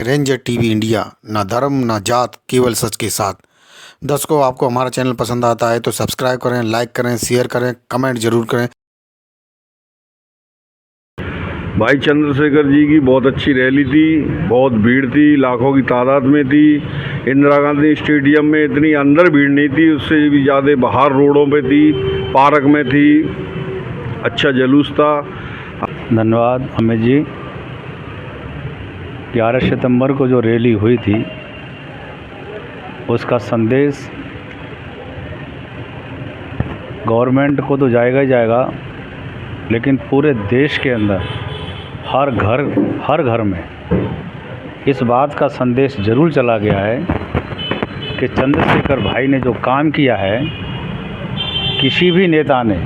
Ranger TV India, ना धर्म ना जात, केवल सच के साथ। दर्शकों, आपको हमारा चैनल पसंद आता है तो सब्सक्राइब करें, लाइक करें, शेयर करें, कमेंट जरूर करें। भाई चंद्रशेखर जी की बहुत अच्छी रैली थी, बहुत भीड़ थी, लाखों की तादाद में थी। इंदिरा गांधी स्टेडियम में इतनी अंदर भीड़ नहीं थी, उससे भी ज़्यादा बाहर रोडों पे थी, पार्क में थी। अच्छा जुलूस था। धन्यवाद अमित जी। 11 सितंबर को जो रैली हुई थी उसका संदेश गवर्नमेंट को तो जाएगा ही जाएगा, लेकिन पूरे देश के अंदर हर घर में इस बात का संदेश ज़रूर चला गया है कि चंद्रशेखर भाई ने जो काम किया है, किसी भी नेता ने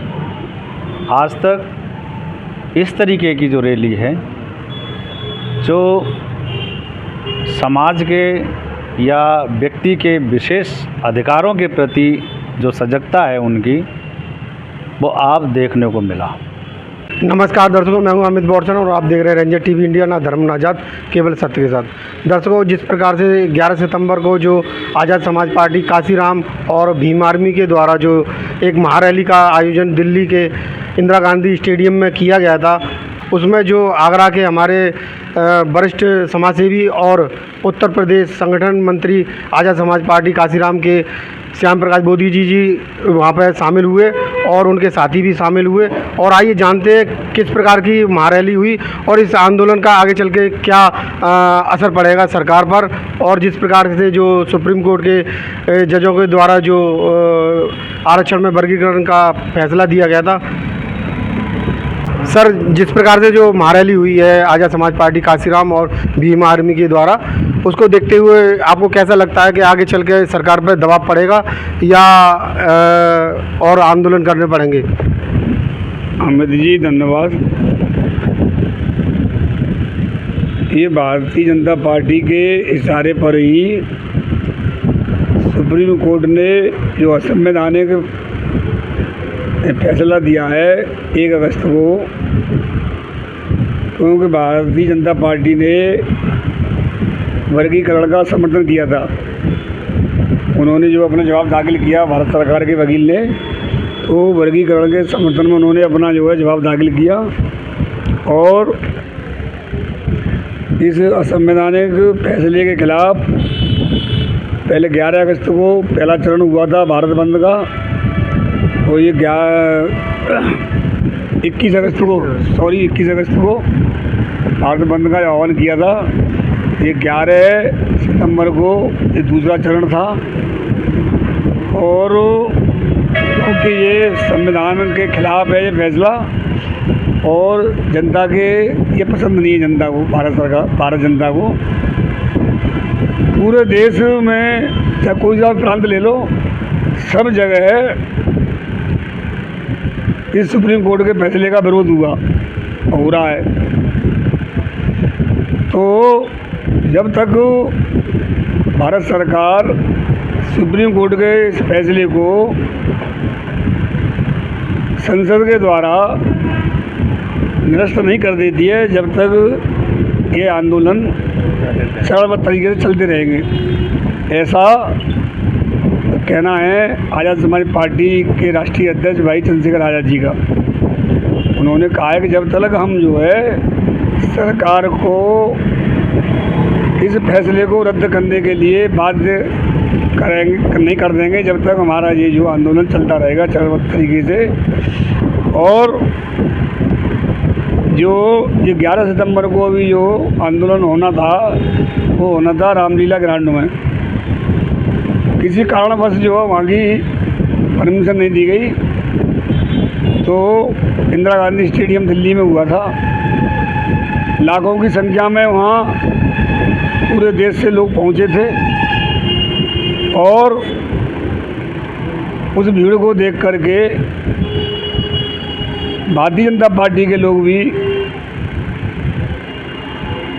आज तक इस तरीके की जो रैली है, जो समाज के या व्यक्ति के विशेष अधिकारों के प्रति जो सजगता है उनकी, वो आप देखने को मिला। नमस्कार दर्शकों, मैं हूं अमित बोरचन और आप देख रहे हैं रेंजर टीवी इंडिया, ना धर्म ना जात, केवल सत्य के साथ। दर्शकों, जिस प्रकार से 11 सितंबर को जो आज़ाद समाज पार्टी काशीराम और भीम आर्मी के द्वारा जो एक महारैली का आयोजन दिल्ली के इंदिरा गांधी स्टेडियम में किया गया था, उसमें जो आगरा के हमारे वरिष्ठ समाजसेवी और उत्तर प्रदेश संगठन मंत्री आज़ाद समाज पार्टी काशीराम के श्याम प्रकाश बोधी जी वहाँ पर शामिल हुए और उनके साथी भी शामिल हुए। और आइए जानते हैं किस प्रकार की महारैली हुई और इस आंदोलन का आगे चल के क्या असर पड़ेगा सरकार पर, और जिस प्रकार से जो सुप्रीम कोर्ट के जजों के द्वारा जो आरक्षण में वर्गीकरण का फैसला दिया गया था। सर, जिस प्रकार से जो महारैली हुई है आज़ाद समाज पार्टी काशीराम और भीम आर्मी के द्वारा, उसको देखते हुए आपको कैसा लगता है कि आगे चल के सरकार पर दबाव पड़ेगा या और आंदोलन करने पड़ेंगे? अमित जी धन्यवाद। ये भारतीय जनता पार्टी के इशारे पर ही सुप्रीम कोर्ट ने जो असंवैधानिक फैसला दिया है 1 अगस्त को, क्योंकि भारतीय जनता पार्टी ने वर्गीकरण का समर्थन किया था। उन्होंने जो अपना जवाब दाखिल किया भारत सरकार के वकील ने, तो वर्गीकरण के समर्थन में उन्होंने अपना जो है जवाब दाखिल किया और इस असंवैधानिक फैसले के खिलाफ पहले 11 अगस्त को पहला चरण हुआ था भारत बंद का, और ये 21 अगस्त को भारत बंद का आह्वान किया था। ये 11 सितंबर को ये दूसरा चरण था, और क्योंकि ये संविधान के खिलाफ है ये फैसला, और जनता के ये पसंद नहीं है, जनता को, भारत जनता को। पूरे देश में चाहे कोई सा प्रांत ले लो, सब जगह इस सुप्रीम कोर्ट के फैसले का विरोध हो रहा है। तो जब तक भारत सरकार सुप्रीम कोर्ट के इस फैसले को संसद के द्वारा निरस्त नहीं कर देती है, जब तक ये आंदोलन चरणबद्ध तरीके से चलते रहेंगे, ऐसा कहना है आज़ाद समाज पार्टी के राष्ट्रीय अध्यक्ष भाई चंद्रशेखर आज़ाद जी का। उन्होंने कहा है कि जब तक हम जो है सरकार को इस फैसले को रद्द करने के लिए बाध्य नहीं कर देंगे, जब तक हमारा ये जो आंदोलन चलता रहेगा चरणबद्ध तरीके से। और जो ये 11 सितंबर को अभी जो आंदोलन होना था, वो होना था रामलीला ग्राउंड में। किसी कारणवश जो है वहाँ की परमिशन नहीं दी गई, तो इंदिरा गांधी स्टेडियम दिल्ली में हुआ था। लाखों की संख्या में वहाँ पूरे देश से लोग पहुँचे थे, और उस भीड़ को देख करके भारतीय जनता पार्टी के लोग भी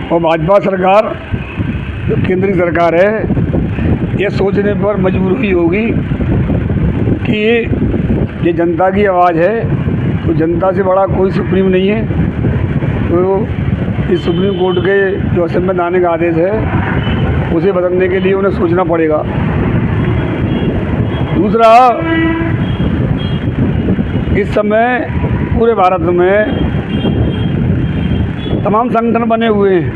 और भाजपा सरकार, जो केंद्रीय सरकार है, ये सोचने पर मजबूर हुई होगी कि ये जनता की आवाज़ है, तो जनता से बड़ा कोई सुप्रीम नहीं है। तो इस सुप्रीम कोर्ट के जो असंवैधानिक आदेश है उसे बदलने के लिए उन्हें सोचना पड़ेगा। दूसरा, इस समय पूरे भारत में तमाम संगठन बने हुए हैं,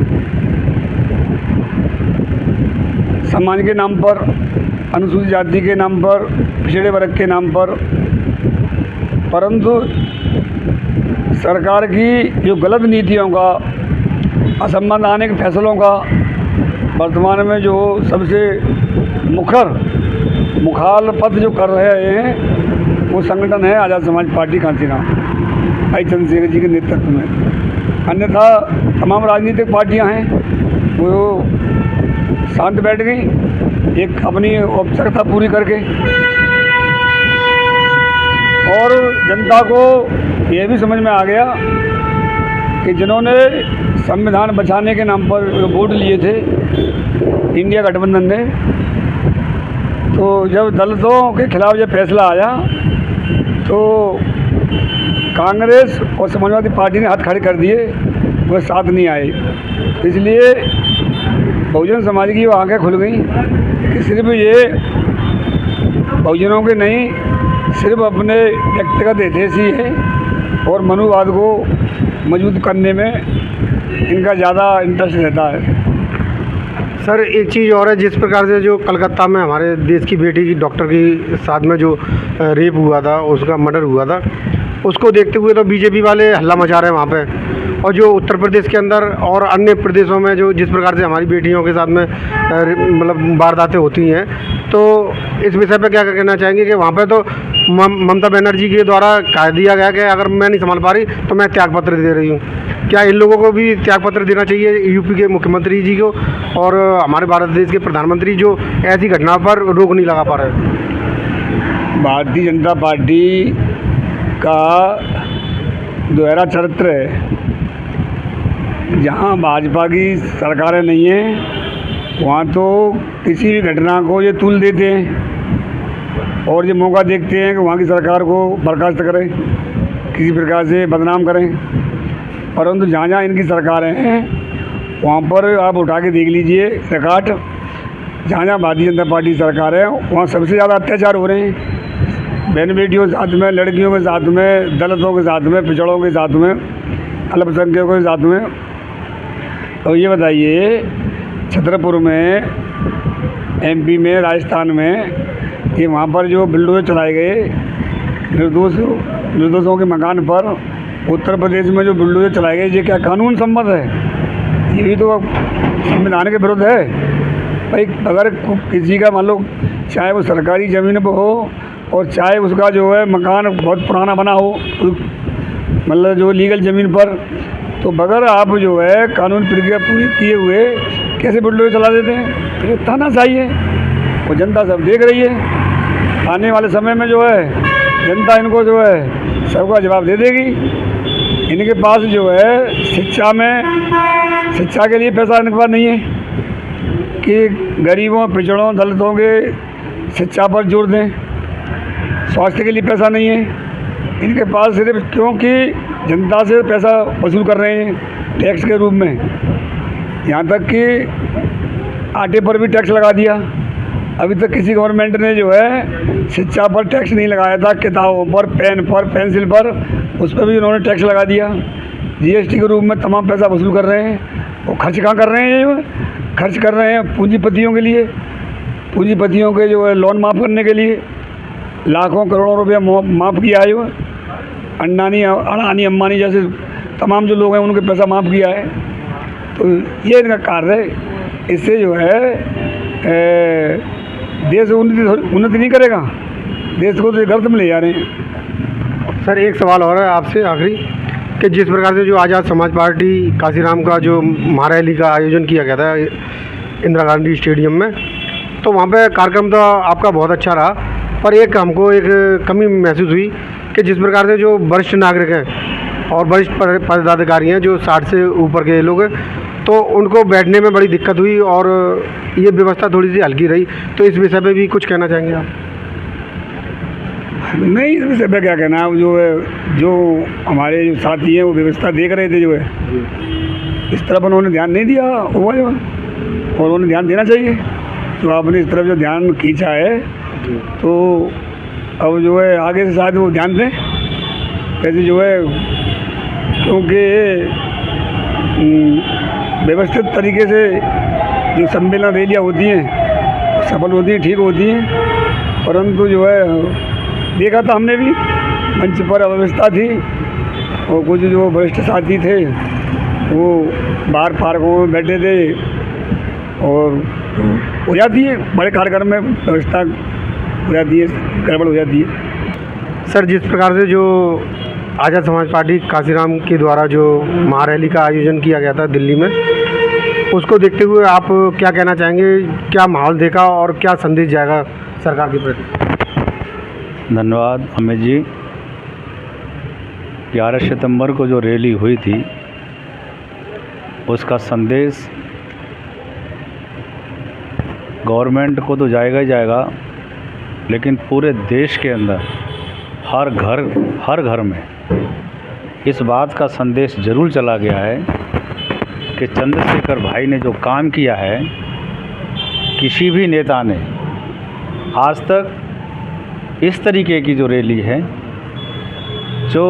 समाज के नाम पर, अनुसूचित जाति के नाम पर, पिछड़े वर्ग के नाम पर, परंतु सरकार की जो गलत नीतियों का, असंवैधानिक फैसलों का वर्तमान में जो सबसे मुखालफत जो कर रहे हैं वो संगठन है आज़ाद समाज पार्टी कांसीराम भाई चंद्रशेखर जी के नेतृत्व में। अन्यथा तमाम राजनीतिक पार्टियां हैं वो शांत बैठ गई, एक अपनी औपचारिकता पूरी करके, और जनता को ये भी समझ में आ गया कि जिन्होंने संविधान बचाने के नाम पर वोट लिए थे इंडिया गठबंधन ने, तो जब दलितों के खिलाफ जब फैसला आया तो कांग्रेस और समाजवादी पार्टी ने हाथ खड़े कर दिए, वह साथ नहीं आए। इसलिए बहुजन समाज की वो आंखें खुल गई कि सिर्फ ये बहुजनों के नहीं, सिर्फ अपने व्यक्तिगत हित ही है और मनुवाद को मजबूत करने में इनका ज़्यादा इंटरेस्ट रहता है। सर, एक चीज़ और है, जिस प्रकार से जो कलकत्ता में हमारे देश की बेटी की डॉक्टर के साथ में जो रेप हुआ था, उसका मर्डर हुआ था, उसको देखते हुए तो बीजेपी वाले हल्ला मचा रहे हैं वहाँ पे। और जो उत्तर प्रदेश के अंदर और अन्य प्रदेशों में जो जिस प्रकार से हमारी बेटियों के साथ में मतलब वारदातें होती हैं, तो इस विषय पे क्या कहना चाहेंगे कि वहाँ पे तो ममता बनर्जी के द्वारा कह दिया गया कि अगर मैं नहीं संभाल पा रही तो मैं त्यागपत्र दे रही हूँ। क्या इन लोगों को भी त्यागपत्र देना चाहिए, यूपी के मुख्यमंत्री जी को और हमारे भारत देश के प्रधानमंत्री जो ऐसी घटना पर रोक नहीं लगा पा रहे? भारतीय जनता पार्टी का दोहरा चरित्र है। जहाँ भाजपा की सरकारें नहीं हैं वहाँ तो किसी भी घटना को ये तुल देते हैं और ये मौका देखते हैं कि वहाँ की सरकार को बर्खास्त करें, किसी प्रकार से बदनाम करें। परंतु जहाँ जहाँ इनकी सरकारें हैं वहाँ पर आप उठा के देख लीजिए रिकॉर्ड, जहाँ जहाँ भारतीय जनता पार्टी सरकार है वहाँ सबसे ज़्यादा अत्याचार हो रहे हैं, बहन बेटियों के साथ में, लड़कियों के साथ में, दलितों के साथ में, पिछड़ों के साथ में, अल्पसंख्यकों के साथ में। तो ये बताइए, छतरपुर में, एमपी में, राजस्थान में, ये वहाँ पर जो बुलडोजर चलाए गए निर्दोषों के मकान पर, उत्तर प्रदेश में जो बुलडोजर चलाए गए, ये क्या कानून सम्मत है? ये भी तो संविधान के विरुद्ध है भाई। अगर किसी का मान लो चाहे वो सरकारी ज़मीन पर हो और चाहे उसका जो है मकान बहुत पुराना बना हो, मतलब जो लीगल ज़मीन पर, तो बगैर आप जो है कानून प्रक्रिया पूरी किए हुए कैसे बुलडोजर चला देते हैं? तो तानाशाही है, वो जनता सब देख रही है। आने वाले समय में जो है जनता इनको जो है सबका जवाब दे देगी। इनके पास जो है शिक्षा के लिए पैसा इनके पास नहीं है कि गरीबों, पिछड़ों, दलितों के शिक्षा पर जोर दें। स्वास्थ्य के लिए पैसा नहीं है इनके पास, सिर्फ क्योंकि जनता से पैसा वसूल कर रहे हैं टैक्स के रूप में। यहाँ तक कि आटे पर भी टैक्स लगा दिया। अभी तक किसी गवर्नमेंट ने जो है शिक्षा पर टैक्स नहीं लगाया था, किताबों पर, पेन पर, पेंसिल पर, उस पर भी उन्होंने टैक्स लगा दिया। जीएसटी के रूप में तमाम पैसा वसूल कर रहे हैं। वो खर्च कहाँ कर रहे हैं? ये खर्च कर रहे हैं पूंजीपतियों के लिए, पूंजीपतियों के जो है लोन माफ़ करने के लिए लाखों करोड़ों रुपया माफ़ किया है। अडानी अंबानी जैसे तमाम जो लोग हैं उनके पैसा माफ़ किया है। तो ये इनका कार्य है। इससे जो है देश उन्नति नहीं करेगा, देश को तो गर्त में ले जा रहे हैं। सर, एक सवाल और है आपसे आखिरी, कि जिस प्रकार से जो आज़ाद समाज पार्टी कांसीराम का जो महारैली का आयोजन किया गया था इंदिरा गांधी स्टेडियम में, तो वहाँ पे कार्यक्रम तो आपका बहुत अच्छा रहा, पर एक हमको एक कमी महसूस हुई कि जिस प्रकार से जो वरिष्ठ नागरिक हैं और वरिष्ठ पदाधिकारी हैं जो 60 से ऊपर के लोग हैं, तो उनको बैठने में बड़ी दिक्कत हुई और ये व्यवस्था थोड़ी सी हल्की रही। तो इस विषय पे भी कुछ कहना चाहेंगे आप? नहीं, इस विषय पे क्या कहना है, जो है जो हमारे जो साथी हैं वो व्यवस्था देख रहे थे जो है। इस तरफ उन्होंने ध्यान नहीं दिया हुआ है और उन्हें ध्यान देना चाहिए। तो आपने इस तरफ जो ध्यान खींचा है तो अब जो है आगे से शायद वो ध्यान दें कैसे जो है, क्योंकि व्यवस्थित तरीके से जो सम्मेलन रैलियाँ होती हैं सफल होती हैं, ठीक होती हैं, परंतु जो है देखा था हमने भी मंच पर अव्यवस्था थी और कुछ जो वरिष्ठ साथी थे वो बाहर पार्कों में बैठे थे और हो जाती है बड़े कार्यक्रम में व्यवस्था हो जाती है, गड़बड़ हो जाती है। सर, जिस प्रकार से जो आज़ाद समाज पार्टी काशीराम के द्वारा जो महारैली का आयोजन किया गया था दिल्ली में, उसको देखते हुए आप क्या कहना चाहेंगे? क्या माहौल देखा और क्या संदेश जाएगा सरकार के प्रति? धन्यवाद अमित जी। 11 सितंबर को जो रैली हुई थी उसका संदेश गवर्नमेंट को तो जाएगा ही जाएगा, लेकिन पूरे देश के अंदर हर घर में इस बात का संदेश ज़रूर चला गया है कि चंद्रशेखर भाई ने जो काम किया है, किसी भी नेता ने आज तक इस तरीके की जो रैली है जो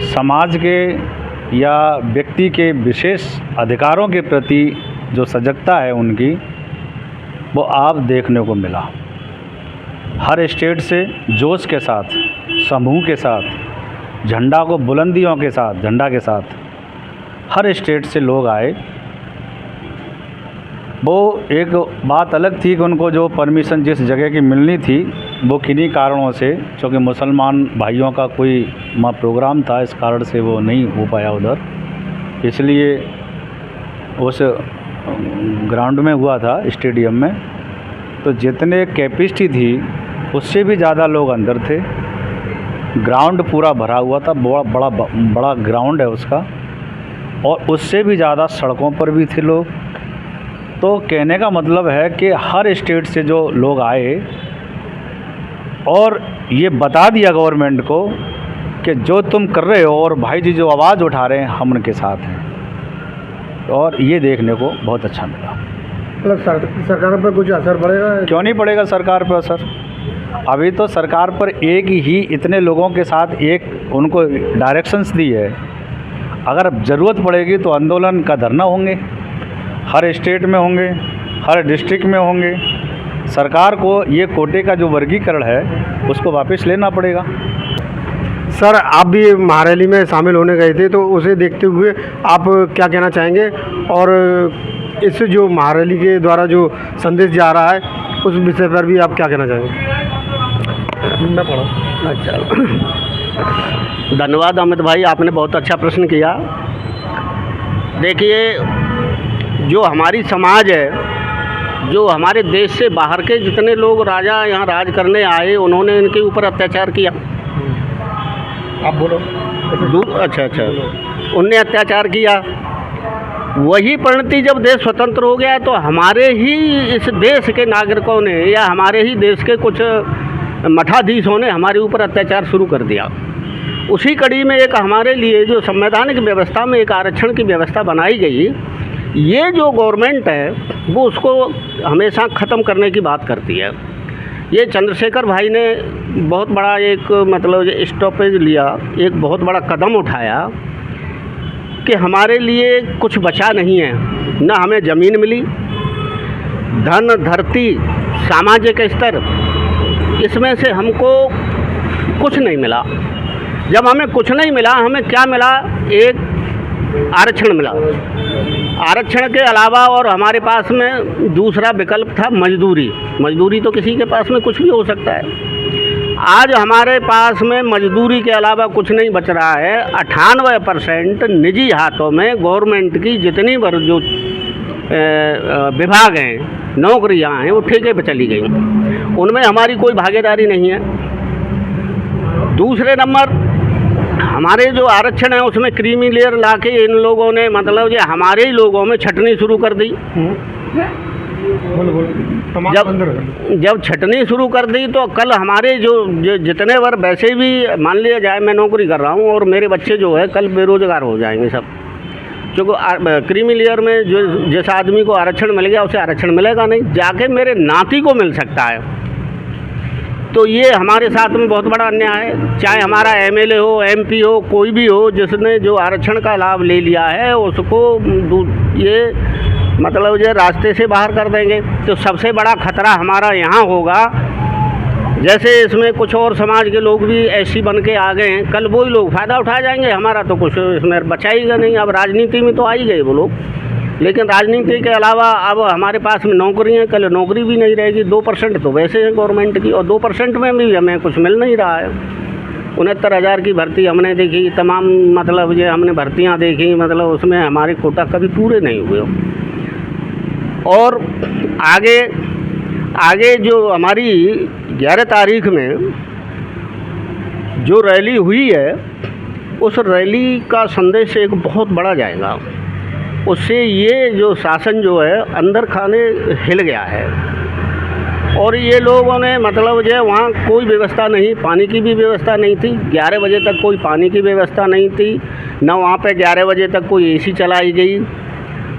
समाज के या व्यक्ति के विशेष अधिकारों के प्रति जो सजगता है उनकी, वो आप देखने को मिला। हर स्टेट से जोश के साथ, समूह के साथ, झंडा को बुलंदियों के साथ, झंडा के साथ हर स्टेट से लोग आए। वो एक बात अलग थी कि उनको जो परमिशन जिस जगह की मिलनी थी वो किन्हीं कारणों से, क्योंकि मुसलमान भाइयों का कोई प्रोग्राम था, इस कारण से वो नहीं हो पाया उधर, इसलिए उस ग्राउंड में हुआ था, स्टेडियम में। तो जितने कैपेसिटी थी उससे भी ज़्यादा लोग अंदर थे। ग्राउंड पूरा भरा हुआ था, बड़ा ग्राउंड है उसका, और उससे भी ज़्यादा सड़कों पर भी थे लोग। तो कहने का मतलब है कि हर स्टेट से जो लोग आए और ये बता दिया गवर्नमेंट को कि जो तुम कर रहे हो और भाई जी जो आवाज़ उठा रहे हैं हम उनके साथ हैं, और ये देखने को बहुत अच्छा मिला। मतलब सरकार पर कुछ असर पड़ेगा? क्यों नहीं पड़ेगा सरकार पर असर? अभी तो सरकार पर एक ही इतने लोगों के साथ एक उनको डायरेक्शंस दी है। अगर ज़रूरत पड़ेगी तो आंदोलन का धरना होंगे, हर स्टेट में होंगे, हर डिस्ट्रिक्ट में होंगे। सरकार को ये कोटे का जो वर्गीकरण है उसको वापस लेना पड़ेगा। सर, आप भी महारैली में शामिल होने गए थे, तो उसे देखते हुए आप क्या कहना चाहेंगे? और इससे जो महारैली के द्वारा जो संदेश जा रहा है उस विषय पर भी आप क्या कहना चाहेंगे? मैं पढ़ा। अच्छा, धन्यवाद अमित भाई, आपने बहुत अच्छा प्रश्न किया। देखिए, जो हमारी समाज है, जो हमारे देश से बाहर के जितने लोग राजा यहाँ राज करने आए, उन्होंने इनके ऊपर अत्याचार किया। आप बोलो। अच्छा, उनने अत्याचार किया। वही परिणति जब देश स्वतंत्र हो गया तो हमारे ही इस देश के नागरिकों ने या हमारे ही देश के कुछ मठाधीशों ने हमारे ऊपर अत्याचार शुरू कर दिया। उसी कड़ी में एक हमारे लिए जो संवैधानिक व्यवस्था में एक आरक्षण की व्यवस्था बनाई गई, ये जो गवर्नमेंट है वो उसको हमेशा ख़त्म करने की बात करती है। ये चंद्रशेखर भाई ने बहुत बड़ा एक मतलब स्टॉपेज लिया, एक बहुत बड़ा कदम उठाया कि हमारे लिए कुछ बचा नहीं है। न हमें ज़मीन मिली, धन, धरती, सामाजिक स्तर, इसमें से हमको कुछ नहीं मिला। जब हमें कुछ नहीं मिला, हमें क्या मिला? एक आरक्षण मिला। आरक्षण के अलावा और हमारे पास में दूसरा विकल्प था मजदूरी। मजदूरी तो किसी के पास में कुछ भी हो सकता है। आज हमारे पास में मजदूरी के अलावा कुछ नहीं बच रहा है। 98% निजी हाथों में गवर्नमेंट की जितनी जो विभाग हैं, नौकरियां हैं, वो ठेके पे चली गई। उनमें हमारी कोई भागीदारी नहीं है। दूसरे नंबर, हमारे जो आरक्षण है उसमें क्रीमी लेयर लाके इन लोगों ने मतलब ये हमारे ही लोगों में छटनी शुरू कर दी। जब छटनी शुरू कर दी तो कल हमारे जो जितने वर्ग, वैसे भी मान लिया जाए मैं नौकरी कर रहा हूँ और मेरे बच्चे जो है कल बेरोजगार हो जाएंगे सब, क्योंकि क्रीमी लेयर में जो जिस आदमी को आरक्षण मिल गया उसे आरक्षण मिलेगा नहीं, जाके मेरे नाती को मिल सकता है। तो ये हमारे साथ में बहुत बड़ा अन्याय है। चाहे हमारा एमएलए हो, एमपी हो, कोई भी हो, जिसने जो आरक्षण का लाभ ले लिया है उसको ये मतलब जो रास्ते से बाहर कर देंगे। तो सबसे बड़ा खतरा हमारा यहाँ होगा, जैसे इसमें कुछ और समाज के लोग भी ऐसी बन के आ गए हैं, कल वही लोग फ़ायदा उठा जाएंगे, हमारा तो कुछ इसमें बचाएगा नहीं। अब राजनीति में तो आ ही गए वो लोग, लेकिन राजनीति के अलावा अब हमारे पास में नौकरी है, कल नौकरी भी नहीं रहेगी। 2% तो वैसे है गवर्नमेंट की, और 2% में भी हमें कुछ मिल नहीं रहा है। 69,000 की भर्ती हमने देखी, तमाम मतलब ये हमने भर्तियां देखी, मतलब उसमें हमारे कोटा कभी पूरे नहीं हुए। और आगे जो हमारी 11 तारीख में जो रैली हुई है, उस रैली का संदेश एक बहुत बड़ा जाएगा। उससे ये जो शासन जो है अंदर खाने हिल गया है, और ये लोगों ने मतलब जो है वहाँ कोई व्यवस्था नहीं, पानी की भी व्यवस्था नहीं थी। 11 बजे तक कोई पानी की व्यवस्था नहीं थी, न वहाँ पे 11 बजे तक कोई एसी चलाई गई,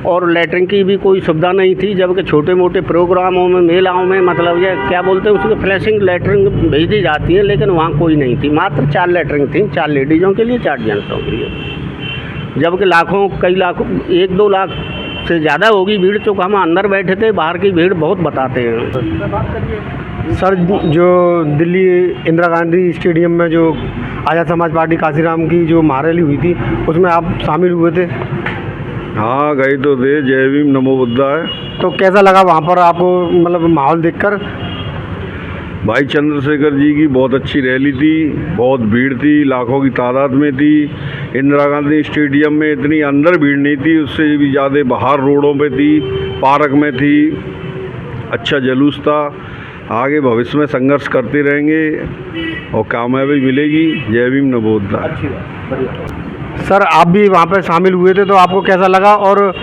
और लैट्रिन की भी कोई सुविधा नहीं थी। जबकि छोटे मोटे प्रोग्रामों में, मेलाओं में मतलब ये क्या बोलते हैं उसको, फ्लैशिंग लैट्रिन भेज दी जाती है, लेकिन वहाँ कोई नहीं थी। मात्र 4 लैट्रिन थी, 4 लेडीज़ों के लिए, 4 जेंट्सों के लिए। जबकि लाखों, कई लाखों, 1-2 लाख से ज़्यादा होगी भीड़। तो हम अंदर बैठे थे, बाहर की भीड़ बहुत बताते हैं। सर, जो दिल्ली इंदिरा गांधी स्टेडियम में जो आज़ाद समाज पार्टी काशीराम की जो महारैली हुई थी, उसमें आप शामिल हुए थे? हाँ, गई तो थे। जय भीम नमो बुद्धाय। तो कैसा लगा वहाँ पर आपको, मतलब माहौल देखकर? भाई चंद्रशेखर जी की बहुत अच्छी रैली थी, बहुत भीड़ थी, लाखों की तादाद में थी। इंदिरा गांधी स्टेडियम में इतनी अंदर भीड़ नहीं थी, उससे भी ज़्यादा बाहर रोडों पे थी, पार्क में थी। अच्छा जुलूस था। आगे भविष्य में संघर्ष करते रहेंगे और कामयाबी मिलेगी। जय भीम नमो बुद्धाय। सर, आप भी वहाँ पर शामिल हुए थे, तो आपको कैसा लगा, और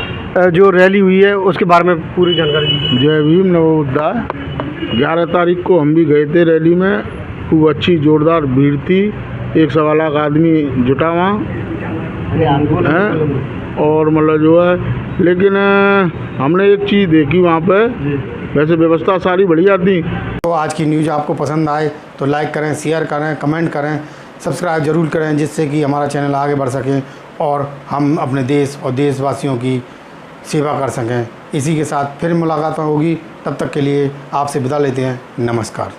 जो रैली हुई है उसके बारे में पूरी जानकारी दीजिए। जय भीम नमो बुद्धाय। 11 तारीख को हम भी गए थे रैली में, खूब अच्छी जोरदार भीड़ थी, 1-1.25 लाख आदमी जुटा वहाँ हैं। और मतलब जो है, लेकिन हमने एक चीज़ देखी वहाँ पे, वैसे व्यवस्था सारी बढ़िया थी। तो आज की न्यूज़ आपको पसंद आए तो लाइक करें, शेयर करें, कमेंट करें, सब्सक्राइब ज़रूर करें, जिससे कि हमारा चैनल आगे बढ़ सके और हम अपने देश और देशवासियों की सेवा कर सकें। इसी के साथ फिर मुलाकात होगी, तब तक के लिए आपसे विदा लेते हैं। नमस्कार।